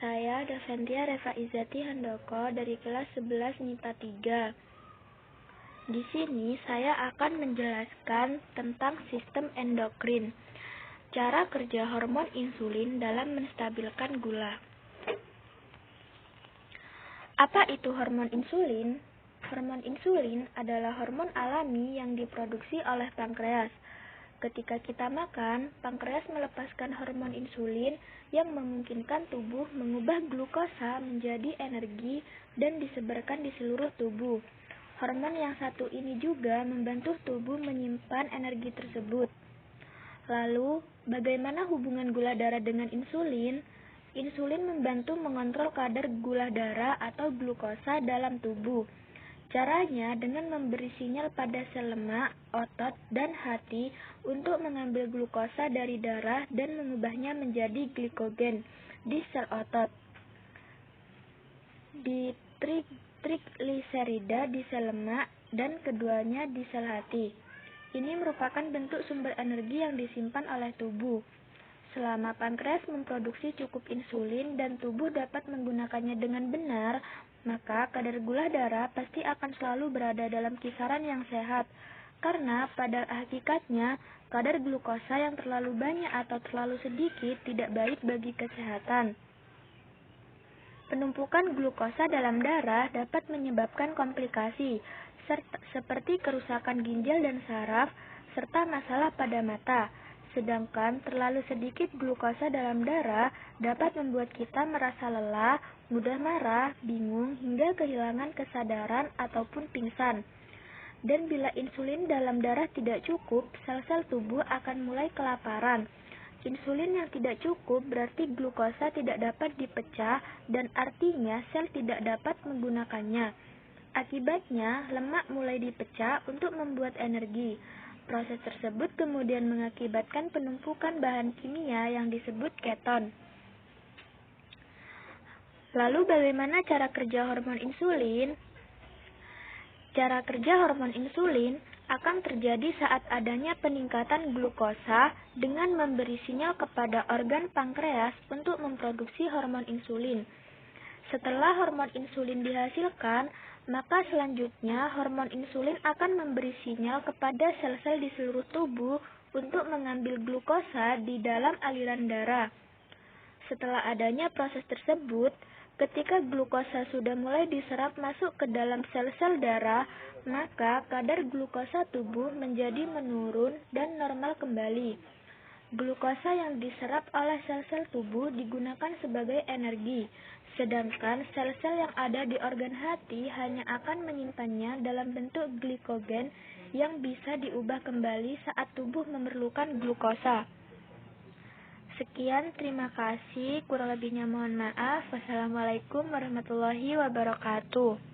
saya Daventia Reva Izati Handoko dari kelas 11 MIPA 3. Di sini saya akan menjelaskan tentang sistem endokrin, cara kerja hormon insulin dalam menstabilkan gula. Apa itu hormon insulin? Hormon insulin adalah hormon alami yang diproduksi oleh pankreas. Ketika kita makan, pankreas melepaskan hormon insulin yang memungkinkan tubuh mengubah glukosa menjadi energi dan disebarkan di seluruh tubuh. Hormon yang satu ini juga membantu tubuh menyimpan energi tersebut. Lalu, bagaimana hubungan gula darah dengan insulin? Insulin membantu mengontrol kadar gula darah atau glukosa dalam tubuh. Caranya dengan memberi sinyal pada sel lemak, otot, dan hati untuk mengambil glukosa dari darah dan mengubahnya menjadi glikogen di sel otot, di trigliserida di sel lemak, dan keduanya di sel hati. Ini merupakan bentuk sumber energi yang disimpan oleh tubuh. Selama pankreas memproduksi cukup insulin dan tubuh dapat menggunakannya dengan benar, maka kadar gula darah pasti akan selalu berada dalam kisaran yang sehat. Karena pada hakikatnya, kadar glukosa yang terlalu banyak atau terlalu sedikit tidak baik bagi kesehatan. Penumpukan glukosa dalam darah dapat menyebabkan komplikasi, seperti kerusakan ginjal dan saraf, serta masalah pada mata. Sedangkan terlalu sedikit glukosa dalam darah dapat membuat kita merasa lelah, mudah marah, bingung, hingga kehilangan kesadaran ataupun pingsan. Dan bila insulin dalam darah tidak cukup, sel-sel tubuh akan mulai kelaparan. Insulin yang tidak cukup berarti glukosa tidak dapat dipecah dan artinya sel tidak dapat menggunakannya. Akibatnya, lemak mulai dipecah untuk membuat energi. Proses tersebut kemudian mengakibatkan penumpukan bahan kimia yang disebut keton. Lalu bagaimana cara kerja hormon insulin? Cara kerja hormon insulin akan terjadi saat adanya peningkatan glukosa dengan memberi sinyal kepada organ pankreas untuk memproduksi hormon insulin. Setelah hormon insulin dihasilkan, maka selanjutnya hormon insulin akan memberi sinyal kepada sel-sel di seluruh tubuh untuk mengambil glukosa di dalam aliran darah. Setelah adanya proses tersebut, ketika glukosa sudah mulai diserap masuk ke dalam sel-sel darah, maka kadar glukosa tubuh menjadi menurun dan normal kembali. Glukosa yang diserap oleh sel-sel tubuh digunakan sebagai energi, sedangkan sel-sel yang ada di organ hati hanya akan menyimpannya dalam bentuk glikogen yang bisa diubah kembali saat tubuh memerlukan glukosa. Sekian, terima kasih. Kurang lebihnya mohon maaf. Wassalamualaikum warahmatullahi wabarakatuh.